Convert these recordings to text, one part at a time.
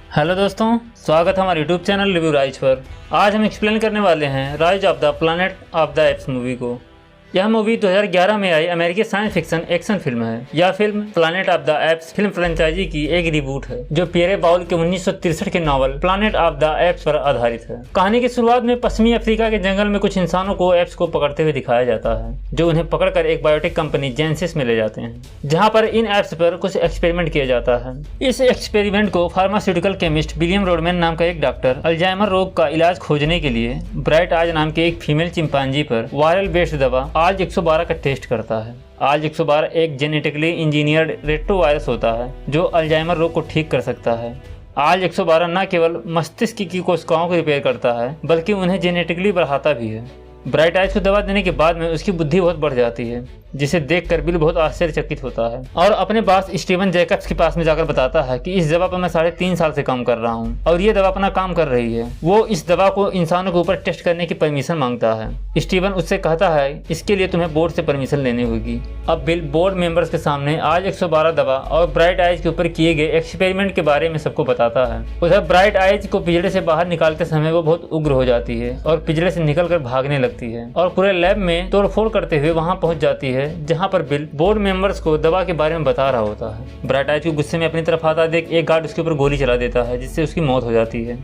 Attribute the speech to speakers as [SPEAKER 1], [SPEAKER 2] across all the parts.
[SPEAKER 1] Hello दोस्तों, स्वागत है हमारे यूट्यूब चैनल रिव्यू राइज पर। आज हम एक्सप्लेन करने वाले हैं rise of the planet of the apps movie को। यह मूवी 2011 में आई अमेरिकी साइंस फिक्शन एक्शन फिल्म है। यह film planet of the apes film franchise की एक रिबूट है जो पियरे बाउल के 1963 के novel planet of the apps पर आधारित है। कहानी की शुरुआत में पश्चिमी अफ्रीका के जंगल में कुछ इंसानों को एप्स को पकड़ते हुए दिखाया जाता है, जो उन्हें पकड़कर एक बायोटेक कंपनी जेनेसिस में ले जाते हैं, जहां पर इन एप्स पर कुछ एक्सपेरिमेंट किया जाता है। इस एक्सपेरिमेंट को फार्मास्यूटिकल केमिस्ट विलियम रोडमैन नाम का एक डॉक्टर अल्जाइमर रोग का इलाज खोजने के लिए ब्राइट आइज नाम के एक फीमेल चिंपांजी पर वायरल बेस्ड दवा आज 112 का टेस्ट करता है। आज 112 एक जेनेटिकली इंजीनियर्ड रेट्रोवायरस होता है जो अल्जाइमर रोग को ठीक कर सकता है। आज 112 न केवल मस्तिष्क की कोशिकाओं को रिपेयर करता है बल्कि उन्हें जेनेटिकली बढ़ाता भी है। ब्राइट आइज को दवा देने के बाद में उसकी बुद्धि बहुत बढ़ जाती है, जिसे देखकर बिल बहुत आश्चर्यचकित होता है और अपने बॉस स्टीवन जैकब्स के पास में जाकर बताता है कि इस दवा पर मैं 3.5 साल से काम कर रहा हूँ और ये दवा अपना काम कर रही है। वो इस दवा को इंसानों के ऊपर टेस्ट करने की परमिशन मांगता है। स्टीवन उससे कहता है इसके लिए तुम्हें बोर्ड से परमिशन लेनी होगी। अब बिल बोर्ड मेंबर्स के सामने आज 112 दवा और ब्राइट आइज के ऊपर किए गए एक्सपेरिमेंट के बारे में सबको बताता है। उधर ब्राइट आइज को पिंजड़े से बाहर निकालते समय वो बहुत उग्र हो जाती है और पिंजड़े से निकलकर भागने लगती है और पूरे लैब में तोड़फोड़ करते हुए वहां पहुंच जाती है, जहां पर बिल बोर्ड मेंबर्स को दवा के बारे में बता रहा होता है। ब्राइट आइज को गुस्से में अपनी तरफ आता देख एक गार्ड उसके ऊपर गोली चला देता है, जिससे उसकी मौत हो जाती है।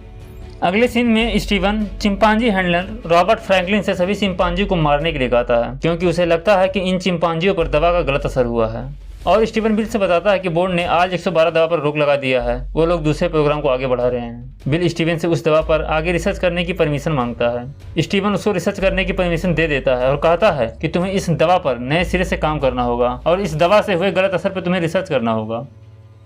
[SPEAKER 1] अगले सीन में Steven chimpanzee handler Robert Franklin से सभी चिंपांजी को मारने के लिए कहता है, क्योंकि उसे लगता है कि इन चिंपांजियों पर दवा का गलत असर हुआ है। और स्टीवन बिल से बताता है कि बोर्ड ने आज 112 दवा पर रोक लगा दिया है, वो लोग दूसरे प्रोग्राम को आगे बढ़ा रहे हैं। बिल स्टीवन से उस दवा पर आगे रिसर्च करने की परमिशन मांगता है। स्टीवन उसको रिसर्च करने की परमिशन दे देता है और कहता है कि तुम्हें इस दवा पर नए सिरे से काम करना होगा और इस दवा से हुए गलत असर पर तुम्हें रिसर्च करना होगा।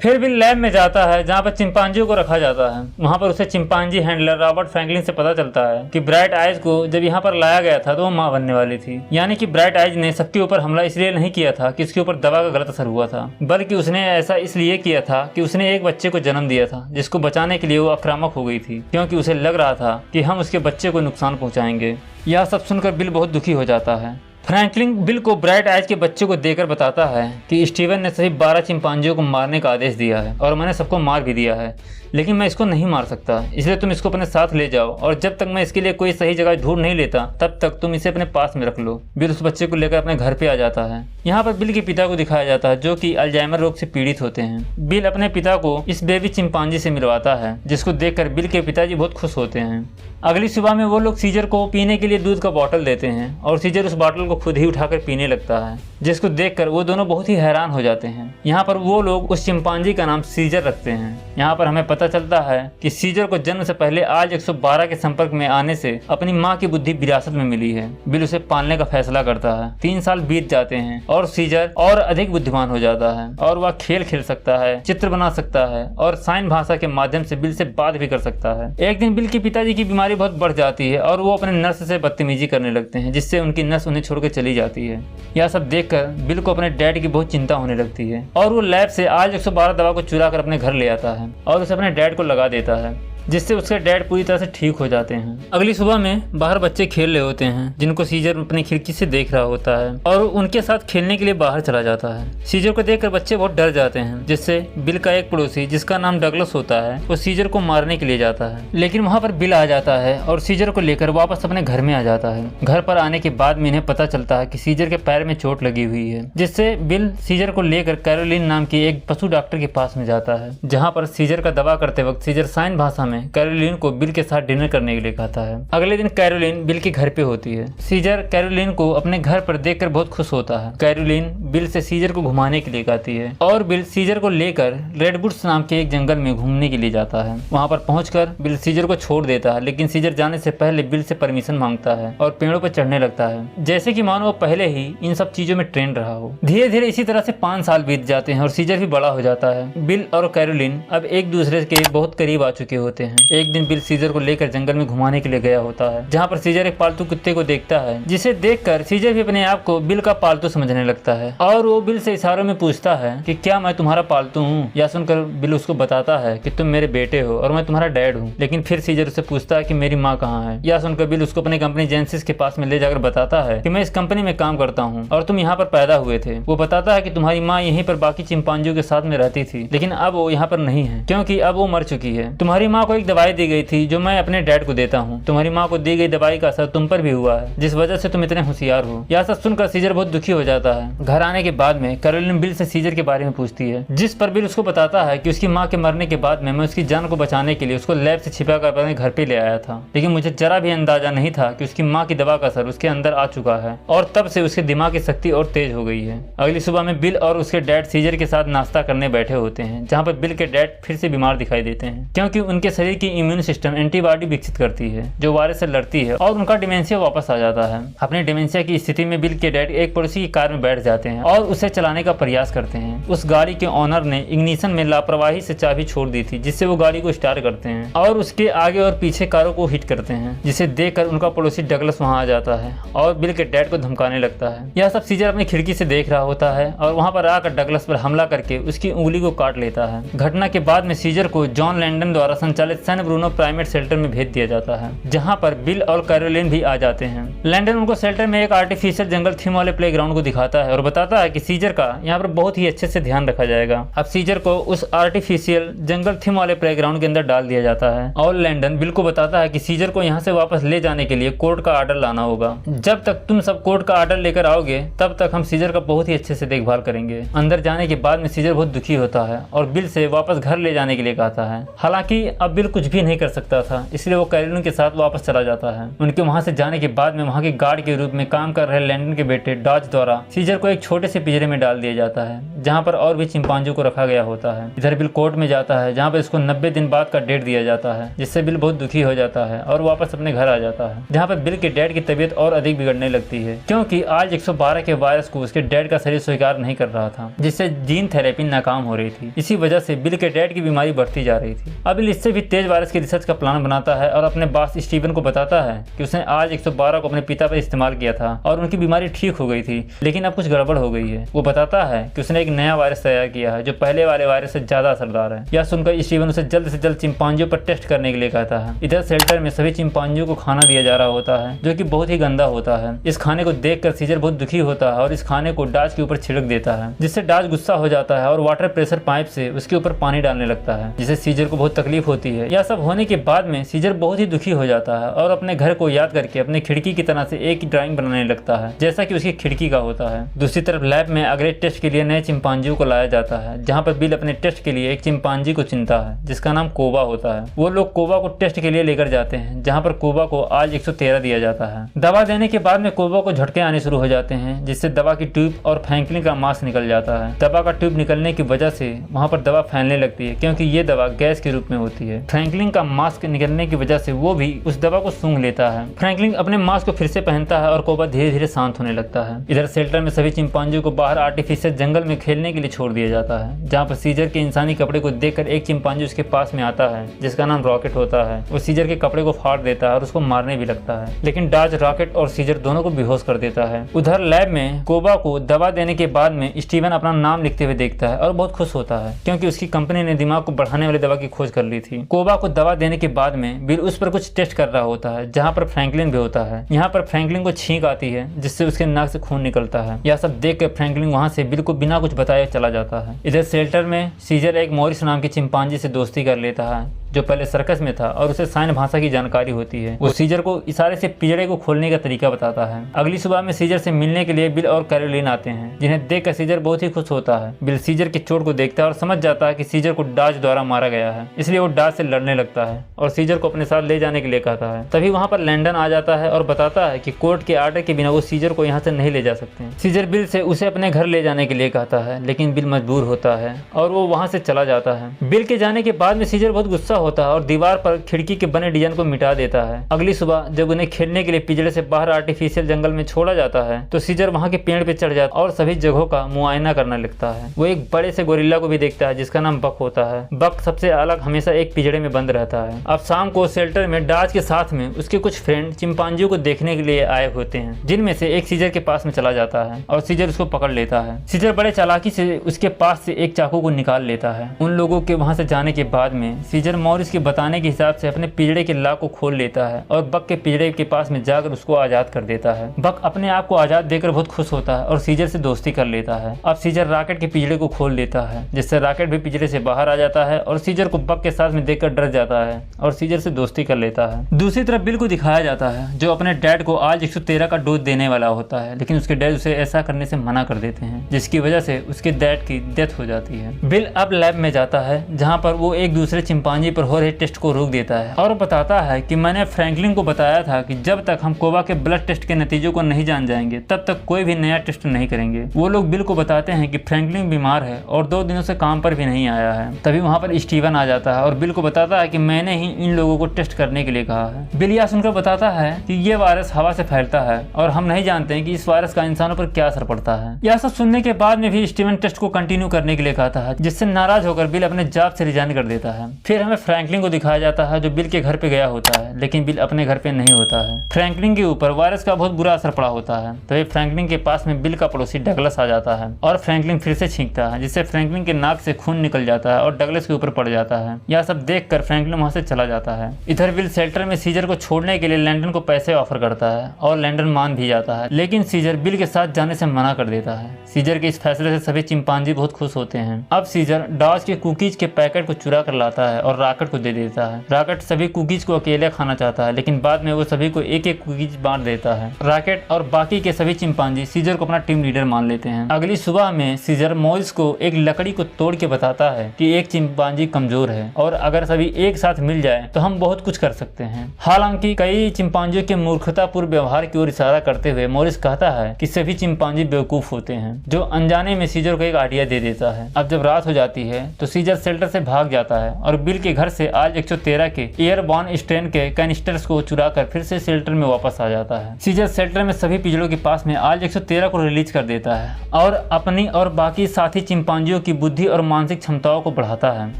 [SPEAKER 1] फिर बिल लैब में जाता है जहाँ पर चिंपांजियों को रखा जाता है। वहाँ पर उसे चिंपांजी हैंडलर रॉबर्ट फ्रैंकलिन से पता चलता है कि ब्राइट आइज को जब यहाँ पर लाया गया था तो वो माँ बनने वाली थी। यानी कि ब्राइट आइज ने सबके ऊपर हमला इसलिए नहीं किया था कि उसके ऊपर दवा का गलत असर हुआ था, बल्कि उसने ऐसा इसलिए किया था कि उसने एक बच्चे को जन्म दिया था जिसको बचाने के लिए वो आक्रामक हो गई थी, क्योंकि उसे लग रहा था कि हम उसके बच्चे को नुकसान पहुँचाएंगे। यह सब सुनकर बिल बहुत दुखी हो जाता है। फ्रैंकलिन बिल को ब्राइट आइज के बच्चे को देकर बताता है कि स्टीवन ने सभी 12 चिंपांजियों को मारने का आदेश दिया है और मैंने सबको मार भी दिया है, लेकिन मैं इसको नहीं मार सकता, इसलिए तुम इसको अपने साथ ले जाओ और जब तक मैं इसके लिए कोई सही जगह ढूंढ नहीं लेता तब तक तुम इसे अपने पास में रख लो। बिल उस बच्चे को लेकर अपने घर पे आ जाता है। यहाँ पर बिल के पिता को दिखाया जाता है जो कि अल्जाइमर रोग से पीड़ित होते हैं। बिल अपने पिता को इस बेबी चिंपांजी से मिलवाता है, जिसको देखकर बिल के पिताजी बहुत खुश होते हैं। अगली सुबह में वो लोग सीजर को पीने के लिए दूध का बॉटल देते हैं और सीजर उस बॉटल को खुद ही उठाकर पीने लगता है, जिसको देखकर वो दोनों बहुत ही हैरान हो जाते हैं। यहाँ पर वो लोग उस चिंपांजी का नाम सीजर रखते हैं। यहाँ पर हमें पता चलता है कि सीजर को जन्म से पहले आज 112 के संपर्क में आने से अपनी माँ की बुद्धि विरासत में मिली है। बिल उसे पालने का फैसला करता है। 3 साल बीत जाते हैं और सीजर और अधिक बुद्धिमान हो जाता है और वह खेल खेल सकता है, चित्र बना सकता है और साइन भाषा के माध्यम से बिल से बात भी कर सकता है। एक दिन बिल के पिताजी की बीमारी बहुत बढ़ जाती है और वो अपने नर्स से बदतमीजी करने लगते हैं, जिससे उनकी नर्स उन्हें छोड़कर चली जाती है। यह सब देखकर बिल को अपने डैड की बहुत चिंता होने लगती है और वो लैब से आज 112 दवा को चुरा कर अपने घर ले आता है और उसे अपने डैड को लगा देता है, जिससे उसके डैड पूरी तरह से ठीक हो जाते हैं। अगली सुबह में बाहर बच्चे खेल रहे होते हैं, जिनको सीजर अपनी खिड़की से देख रहा होता है और उनके साथ खेलने के लिए बाहर चला जाता है। सीजर को देखकर बच्चे बहुत डर जाते हैं, जिससे बिल का एक पड़ोसी जिसका नाम डगलस होता है वो सीजर को मारने के लिए जाता है, लेकिन वहाँ पर बिल आ जाता है और सीजर को लेकर वापस अपने घर में आ जाता है। घर पर आने के बाद में इन्हें पता चलता है कि सीजर के पैर में चोट लगी हुई है, जिससे बिल सीजर को लेकर कैरोलिन नाम की एक पशु डॉक्टर के पास में जाता है, जहाँ पर सीजर का दवा करते वक्त सीजर साइन भाषा में कैरोलिन को बिल के साथ डिनर करने के लिए कहता है। अगले दिन कैरोलिन बिल के घर पे होती है। सीजर कैरोलिन को अपने घर पर देखकर बहुत खुश होता है। कैरोलिन बिल से सीजर को घुमाने के लिए कहती है और बिल सीजर को लेकर रेडवुड्स नाम के एक जंगल में घूमने के लिए जाता है। वहाँ पर पहुंचकर बिल सीजर को छोड़ देता है, लेकिन सीजर जाने से पहले बिल से परमिशन मांगता है और पेड़ों पर चढ़ने लगता है, जैसे कि मानो वो पहले ही इन सब चीजों में ट्रेन रहा हो। धीरे धीरे इसी तरह से 5 साल बीत जाते हैं और सीजर भी बड़ा हो जाता है। बिल और कैरोलिन अब एक दूसरे के बहुत करीब आ चुके होते हैं। एक दिन बिल सीजर को लेकर जंगल में घुमाने के लिए गया होता है, जहाँ पर सीजर एक पालतू कुत्ते को देखता है, जिसे देखकर सीजर भी अपने आप को बिल का पालतू समझने लगता है और वो बिल से इशारों में पूछता है कि क्या मैं तुम्हारा पालतू हूँ। यह सुनकर बिल उसको बताता है कि तुम मेरे बेटे हो और मैं तुम्हारा डैड हूँ। लेकिन फिर सीजर उससे पूछता है कि मेरी माँ कहाँ है। यह सुनकर बिल उसको अपनी कंपनी जेनेसिस के पास में ले जाकर बताता है कि मैं इस कंपनी में काम करता हूँ और तुम यहाँ पर पैदा हुए थे। वो बताता है कि तुम्हारी माँ यहीं पर बाकी चिंपांजियों के साथ में रहती थी, लेकिन अब वो यहाँ पर नहीं है क्योंकि अब वो मर चुकी है। तुम्हारी माँ को एक दवाई दी गई थी जो मैं अपने डैड को देता हूँ। तुम्हारी माँ को दी गई दवाई का असर तुम पर भी हुआ है, जिस वजह से तुम इतने होशियार हो। यह सब सुनकर सीजर बहुत दुखी हो जाता है। घर आने के बाद में कैरोलिन बिल से सीजर के बारे में पूछती है, जिस पर बिल उसको बताता है कि उसकी माँ के मरने के बाद में मैं उसकी जान को बचाने के लिए उसको लैब से छिपा कर अपने घर पे ले आया था, लेकिन मुझे जरा भी अंदाजा नहीं था कि उसकी माँ की दवा का असर उसके अंदर आ चुका है और तब से उसके दिमाग की शक्ति और तेज हो गई है। अगली सुबह में बिल और उसके डैड सीजर के साथ नाश्ता करने बैठे होते हैं, जहाँ पर बिल के डैड फिर से बीमार दिखाई देते हैं क्योंकि उनके शरीर की इम्यून सिस्टम एंटीबॉडी विकसित करती है जो वायरस से लड़ती है और उनका डिमेंशिया वापस आ जाता है। अपने डिमेंशिया की स्थिति में बिल के डैड एक पड़ोसी की कार में बैठ जाते हैं और उसे चलाने का प्रयास करते हैं। उस गाड़ी के ऑनर ने इग्निशन में लापरवाही से चाबी छोड़ दी थी, जिससे वो गाड़ी को स्टार्ट करते हैं और उसके आगे और पीछे कारों को हिट करते हैं, जिसे देखकर उनका पड़ोसी डगलस वहां आ जाता है और बिल के डैड को धमकाने लगता है। यह सब सीजर अपनी खिड़की से देख रहा होता है और वहां पर आकर डगलस पर हमला करके उसकी उंगली को काट लेता है। घटना के बाद में सीजर को जॉन लैंडन द्वारा संचालित सैन ब्रूनो प्राइमेट शेल्टर में भेज दिया जाता है, जहाँ पर बिल और कैरोलिन भी आ जाते हैं। लैंडन उनको शेल्टर में एक आर्टिफिशियल जंगल थीम वाले प्लेग्राउंड को दिखाता है और बताता है कि सीजर का यहाँ पर बहुत ही अच्छे से ध्यान रखा जाएगा। अब सीजर को उस आर्टिफिशियल जंगल थीम वाले प्लेग्राउंड के अंदर डाल दिया जाता है और लैंडन बिल को बताता है कि सीजर को यहाँ से वापस ले जाने के लिए कोर्ट का ऑर्डर लाना होगा। जब तक तुम सब कोर्ट का ऑर्डर लेकर आओगे तब तक हम सीजर का बहुत ही अच्छे से देखभाल करेंगे। अंदर जाने के बाद में सीजर बहुत दुखी होता है और बिल से वापस घर ले जाने के लिए कहता है। हालांकि अब बिल कुछ भी नहीं कर सकता था, इसलिए वो कैरोलिन के साथ वापस चला जाता है। उनके वहां से जाने के बाद में वहां के गार्ड के रूप में काम कर रहे लैंडन के बेटे डॉज द्वारा सीजर को एक छोटे से पिंजरे में डाल दिया जाता है, जहाँ पर और भी चिंपांजियों को रखा गया होता है। इधर बिल कोर्ट में जाता है, जहाँ पर इसको 90 दिन बाद का डेट दिया जाता है, जिससे बिल बहुत दुखी हो जाता है और वापस अपने घर आ जाता है, जहाँ पर बिल के डैड की तबीयत और अधिक बिगड़ने लगती है क्योंकि आज 112 के वायरस को उसके डैड का शरीर स्वीकार नहीं कर रहा था, जिससे जीन थेरेपी नाकाम हो रही थी। इसी वजह से बिल के डैड की बीमारी बढ़ती जा रही थी। अब बिल इससे भी तेज वायरस की रिसर्च का प्लान बनाता है और अपने बॉस स्टीवन को बताता है कि उसने आज 112 को अपने पिता पर इस्तेमाल किया था और उनकी बीमारी ठीक हो गई थी, लेकिन अब कुछ गड़बड़ हो गई है। वो बताता है कि उसने एक नया वायरस तैयार किया है जो पहले वाले वायरस से ज्यादा असरदार है। यह सुनकर स्टीवन उसे जल्द से जल्द चिंपांजियों पर टेस्ट करने के लिए कहता है। इधर शेल्टर में सभी चिंपांजियों को खाना दिया जा रहा होता है जो कि बहुत ही गंदा होता है। इस खाने को देखकर सीजर बहुत दुखी होता है और इस खाने को डाज के ऊपर छिड़क देता है, जिससे डाज गुस्सा हो जाता है और वाटर प्रेशर पाइप से उसके ऊपर पानी डालने लगता है, जिससे सीजर को बहुत तकलीफ होती है। यह सब होने के बाद में सीजर बहुत ही दुखी हो जाता है और अपने घर को याद करके अपने खिड़की की तरह से एक ड्राइंग बनाने लगता है जैसा कि उसकी खिड़की का होता है। दूसरी तरफ लैब में अगले टेस्ट के लिए नए चिंपांजियों को लाया जाता है, जहाँ पर बिल अपने टेस्ट के लिए एक चिंपांजी को चुनता है जिसका नाम कोबा होता है। वो लोग कोबा को टेस्ट के लिए लेकर जाते हैं, जहाँ पर कोबा को आज 113 दिया जाता है। दवा देने के बाद में कोबा को झटके आने शुरू हो जाते हैं, जिससे दवा की ट्यूब और फ्रैंकलिन का मास्क निकल जाता है। दवा का ट्यूब निकलने की वजह से वहाँ पर दवा फैलने लगती है क्योंकि ये दवा गैस के रूप में होती है। फ्रैंकलिन का मास्क निकलने की वजह से वो भी उस दवा को सूंघ लेता है। फ्रैंकलिन अपने मास्क को फिर से पहनता है और कोबा धीरे धीरे शांत होने लगता है। इधर शेल्टर में सभी चिंपांजियों को बाहर आर्टिफिशियल जंगल में खेलने के लिए छोड़ दिया जाता है, जहाँ पर सीजर के इंसानी कपड़े को देखकर एक चिंपांजी उसके पास में आता है जिसका नाम रॉकेट होता है। वो सीजर के कपड़े को फाड़ देता है और उसको मारने भी लगता है, लेकिन डॉज रॉकेट और सीजर दोनों को बेहोश कर देता है। उधर लैब में कोबा को दवा देने के बाद में स्टीवन अपना नाम लिखते हुए देखता है और बहुत खुश होता है क्योंकि उसकी कंपनी ने दिमाग को बढ़ाने वाली दवा की खोज कर ली थी। कोबा को दवा देने के बाद में बिल उस पर कुछ टेस्ट कर रहा होता है, जहाँ पर फ्रैंकलिन भी होता है। यहाँ पर फ्रैंकलिन को छींक आती है जिससे उसके नाक से खून निकलता है। यह सब देख कर फ्रैंकलिन वहाँ से बिल को बिना कुछ बताए चला जाता है। इधर शेल्टर में सीजर एक मॉरिस नाम की चिंपांजी से दोस्ती कर लेता है जो पहले सर्कस में था और उसे साइन भाषा की जानकारी होती है। वो सीजर को इशारे से पिंजरे को खोलने का तरीका बताता है। अगली सुबह में सीजर से मिलने के लिए बिल और कैरोलिन आते हैं, जिन्हें देखकर सीजर बहुत ही खुश होता है। बिल सीजर की चोट को देखता है और समझ जाता है कि सीजर को डॉज द्वारा मारा गया है, इसलिए वो डॉज से लड़ने लगता है और सीजर को अपने साथ ले जाने के लिए कहता है। तभी वहाँ पर लैंडन आ जाता है और बताता है कि कोर्ट के आर्डर के बिना वो सीजर को यहाँ से नहीं ले जा सकते। सीजर बिल से उसे अपने घर ले जाने के लिए कहता है, लेकिन बिल मजबूर होता है और वो वहाँ से चला जाता है। बिल के जाने के बाद में सीजर बहुत गुस्सा होता है और दीवार पर खिड़की के बने डिजाइन को मिटा देता है। अगली सुबह जब उन्हें खेलने के लिए पिंजरे से बाहर आर्टिफिशियल जंगल में छोड़ा जाता है तो सीजर वहाँ के पेड़ पे चढ़ जाता है और सभी जगहों का मुआयना करने लगता है। वो एक बड़े से गोरिल्ला को भी देखता है जिसका नाम बक होता है। बक सबसे अलग हमेशा एक पिंजरे में बंद रहता है। अब शाम को शेल्टर में डाज के साथ में उसके कुछ फ्रेंड चिंपांजियों को देखने के लिए आए होते हैं, जिनमें से एक सीजर के पास में चला जाता है और सीजर उसको पकड़ लेता है। सीजर बड़े चालाकी से उसके पास से एक चाकू को निकाल लेता है। उन लोगों के वहां से जाने के बाद में सीजर मॉरिस के बताने के हिसाब से अपने पिंजरे के लॉक को खोल लेता है और बक के पिंजरे के पास में जाकर उसको आजाद कर देता है। बक अपने आप को आजाद देकर बहुत खुश होता है और सीजर से दोस्ती कर लेता है। अब सीजर रॉकेट के पिंजरे को खोल देता है, जिससे रॉकेट भी पिंजरे से बाहर आ जाता है और सीजर को बक के साथ में देखकर डर जाता है और सीजर से दोस्ती कर लेता है। दूसरी तरफ बिल को दिखाया जाता है जो अपने डैड को आज 113 का डोज देने वाला होता है, लेकिन उसके डैड उसे ऐसा करने से मना कर देते हैं, जिसकी वजह से उसके डैड की डेथ हो जाती है। बिल अब लैब में जाता है जहां पर वो एक दूसरे चिंपांजी पर हो रहे टेस्ट को रोक देता है और बताता है कि मैंने फ्रैंकलिन को बताया था कि जब तक हम कोबा के ब्लड टेस्ट के नतीजों को नहीं जान जाएंगे तब तक कोई भी नया टेस्ट नहीं करेंगे। वो लोग बिल को बताते हैं कि फ्रैंकलिन बीमार है और 2 दिनों से काम पर भी नहीं आया है। तभी वहां पर स्टीवन आ जाता है और बिल को बताता है कि मैंने ही इन लोगों को टेस्ट करने के लिए कहा है। बिल यह सुनकर बताता है कि ये वायरस हवा से फैलता है और हम नहीं जानते हैं कि इस वायरस का इंसानों पर क्या असर पड़ता है। यह सब सुनने के बाद में भी स्टीवन टेस्ट को कंटिन्यू करने के लिए कहता है, जिससे नाराज होकर बिल अपने जॉब से रिजाइन कर देता है। फिर हमें फ्रैंकलिन को दिखाया जाता है जो बिल के घर पे गया होता है, लेकिन बिल अपने घर पे नहीं होता है। फ्रैंकलिन के ऊपर वायरस का बहुत बुरा असर पड़ा होता है। तभी फ्रैंकलिन के पास में बिल का पड़ोसी डगलस आ जाता है और फ्रैंकलिन फिर से छींकता है, जिससे फ्रैंकलिन के नाक से खून निकल जाता है और डगलस के ऊपर पड़ जाता है। यह सब देखकर फ्रैंकलिन वहां से चला जाता है। इधर बिल शेल्टर में सीजर को छोड़ने के लिए लैंडन को पैसे ऑफर करता है और लैंडन मान भी जाता है, लेकिन सीजर बिल के साथ जाने से मना कर देता है। सीजर के इस फैसले से सभी चिंपांजी बहुत खुश होते हैं। अब सीजर डॉज के कुकीज के पैकेट को चुरा कर लाता है और रॉकेट को दे देता है। रॉकेट सभी कुकीज को अकेले खाना चाहता है, लेकिन बाद में वो सभी को एक एक कुकीज बांट देता है। रॉकेट और बाकी के सभी चिंपांजी सीजर को अपना टीम लीडर मान लेते हैं। अगली सुबह में सीजर मॉरिस को एक लकड़ी को तोड़ के बताता है कि एक चिंपांजी कमजोर है और अगर सभी एक साथ मिल जाए तो हम बहुत कुछ कर सकते हैं। हालांकि कई चिंपांजियों के मूर्खतापूर्ण व्यवहार की ओर इशारा करते हुए मॉरिस कहता है कि सभी चिंपांजी बेवकूफ होते हैं, जो अनजाने में सीजर को एक आइडिया दे देता है। अब जब रात हो जाती है तो सीजर शेल्टर से भाग जाता है और बिल के घर से आज 113 के एयरबॉर्न स्ट्रेन के कैनिस्टर्स को चुरा कर फिर से शेल्टर में वापस आ जाता है। सीजर शेल्टर में सभी पिंजरों के पास में आज 113 को रिलीज कर देता है और अपनी और बाकी साथी चिंपांजियों की बुद्धि और मानसिक क्षमताओं को बढ़ाता है।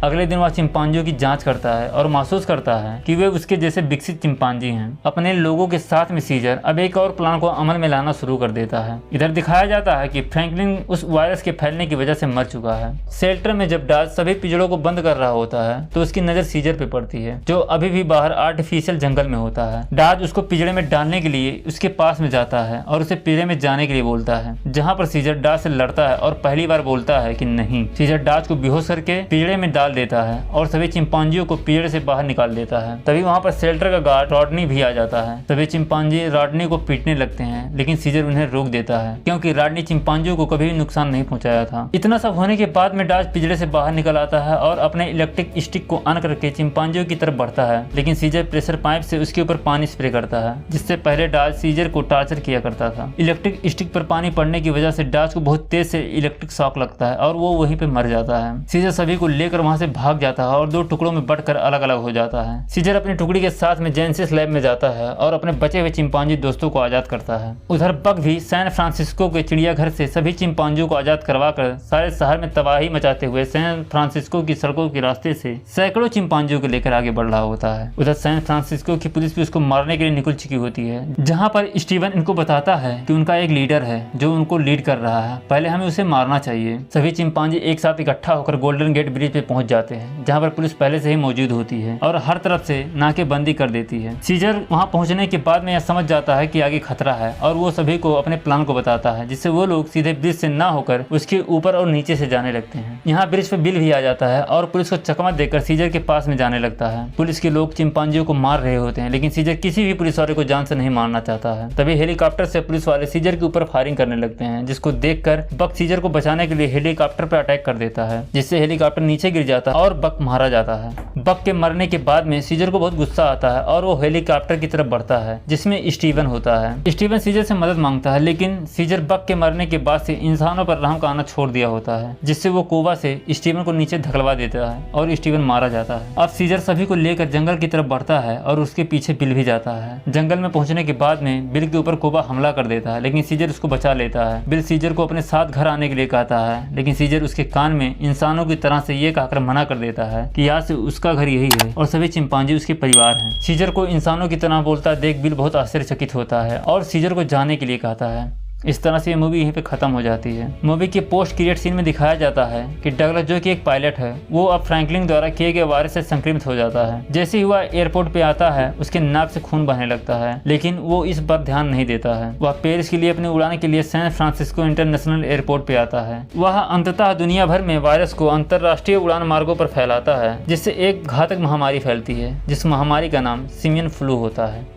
[SPEAKER 1] अगले दिन वह चिंपांजियों की जांच करता है और महसूस करता है कि वे उसके जैसे विकसित चिंपांजी हैं। अपने लोगों के साथ में सीजर अब एक और प्लान को अमल में लाना शुरू कर देता है। इधर दिखाया जाता है कि फ्रैंकलिन उस वायरस के फैलने की वजह से मर चुका है। शेल्टर में जब डाज सभी पिंजरों को बंद कर रहा होता है तो उसकी नजर सीजर पे पड़ती है, जो अभी भी बाहर आर्टिफिशियल जंगल में होता है। डाज उसको पिंजरे में डालने के लिए उसके पास में जाता है और उसे पिंजरे में जाने के लिए बोलता है, जहां पर सीजर डाज से लड़ता है और पहली बार बोलता है कि नहीं। सीजर डाज को बेहोश करके पिंजरे में डाल देता है और सभी चिंपांजियों को पिंजरे से बाहर निकाल देता है। तभी वहां पर शेल्टर का गार्ड रॉडनी भी आ जाता है। सभी चिंपांजी रॉडनी को पीटने लगते हैं, लेकिन सीजर उन्हें रोक देता है क्योंकि रॉडनी चिंपांजियों को कभी भी नुकसान नहीं पहुंचाया था। इतना सब होने के बाद में डाज पिंजरे से बाहर निकल आता है और अपने इलेक्ट्रिक स्टिक को ऑन करके चिंपांजियों की तरफ बढ़ता है, लेकिन सीजर प्रेशर पाइप से उसके ऊपर पानी स्प्रे करता है, जिससे पहले डाज सीजर को टॉर्चर किया करता था। इलेक्ट्रिक स्टिक पर पानी पड़ने की वजह से डाज को बहुत तेज से इलेक्ट्रिक शॉक लगता है और वो वहीं पे मर जाता है। सीजर सभी को लेकर वहां से भाग जाता है और 2 टुकड़ों में बंटकर अलग अलग हो जाता है। सीजर अपनी टुकड़ी के साथ में जेनेसिस लैब में जाता है और अपने बचे हुए चिंपांजी दोस्तों को आजाद करता है। उधर बक भी सैन फ्रांसिस्को के चिड़ियाघर से सभी चिंपांजियों को आजाद करवाकर सारे शहर में तबाही मचाते हुए सैन फ्रांसिस्को की सड़कों के रास्ते से सैकड़ों चिंपांजियों को लेकर आगे बढ़ रहा होता है। उधर सैन फ्रांसिस्को की पुलिस भी उसको मारने के लिए निकल चुकी होती है, जहां पर स्टीवन इनको बताता है कि उनका एक लीडर है जो उनको लीड कर रहा है, पहले हमें उसे मारना चाहिए। सभी चिंपांजी एक साथ इकट्ठा होकर गोल्डन गेट ब्रिज पे पहुंच जाते हैं, जहां पर पुलिस पहले से ही मौजूद होती है और हर तरफ से नाकेबंदी कर देती है। सीजर वहां पहुंचने के बाद में यह समझ जाता है कि आगे खतरा है और वो सभी को अपने प्लान को बताता है, जिससे वो लोग सीधे ब्रिज से ना होकर उसके ऊपर और नीचे से जाने लगते हैं। यहाँ ब्रिज पे बिल भी आ जाता है और पुलिस को चकमा देकर सीजर के पास में जाने लगता है। पुलिस के लोग चिंपांजियों को मार रहे होते हैं, लेकिन सीजर किसी भी पुलिस वाले को जान से नहीं मारना चाहता है। तभी हेलीकॉप्टर से पुलिस वाले सीजर के ऊपर फायरिंग करने लगते हैं, जिसको देखकर बक सीजर को बचाने के लिए हेलीकॉप्टर पर अटैक कर देता है, जिससे हेलीकॉप्टर नीचे गिर जाता है और बक मारा जाता है। बक के मरने के बाद में सीजर को बहुत गुस्सा आता है और वो हेलीकॉप्टर की तरफ बढ़ता है, जिसमें स्टीवन होता है। स्टीवन सीजर से मदद मांगता है, लेकिन सीजर बक के मरने के बाद से इंसानों पर रहम का आना छोड़ दिया होता है, जिससे वो कोबा से स्टीवन को नीचे धकलवा देता है और स्टीवन मारा जाता है। जाता है। अब सीजर सभी को लेकर जंगल की तरफ बढ़ता है और उसके पीछे बिल भी जाता है। जंगल में पहुंचने के बाद में बिल के ऊपर कोबा हमला कर देता है, लेकिन सीजर उसको बचा लेता है। बिल सीजर को अपने साथ घर आने के लिए कहता है, लेकिन सीजर उसके कान में इंसानों की तरह से ये कहकर मना कर देता है कि यहाँ से उसका घर यही है और सभी चिंपांजी उसके परिवार हैं। सीजर को इंसानों की तरह बोलता देख बिल बहुत आश्चर्यचकित होता है और सीजर को जाने के लिए कहता है। इस तरह से ये मूवी यहीं पे ख़त्म हो जाती है। मूवी के पोस्ट क्रिएट सीन में दिखाया जाता है कि डगलस जो कि एक पायलट है, वो अब फ्रैंकलिन द्वारा किए गए वायरस से संक्रमित हो जाता है। जैसे ही वह एयरपोर्ट पे आता है उसके नाक से खून बहने लगता है, लेकिन वो इस पर ध्यान नहीं देता है। वह पेरिस के लिए अपनी उड़ान के लिए सैन फ्रांसिस्को इंटरनेशनल एयरपोर्ट पे आता है। वह अंततः दुनिया भर में वायरस को अंतर्राष्ट्रीय उड़ान मार्गों पर फैलाता है, जिससे एक घातक महामारी फैलती है, जिस महामारी का नाम सिमियन फ्लू होता है।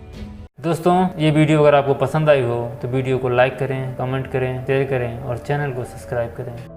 [SPEAKER 1] दोस्तों, ये वीडियो अगर आपको पसंद आई हो तो वीडियो को लाइक करें, कमेंट करें, शेयर करें और चैनल को सब्सक्राइब करें।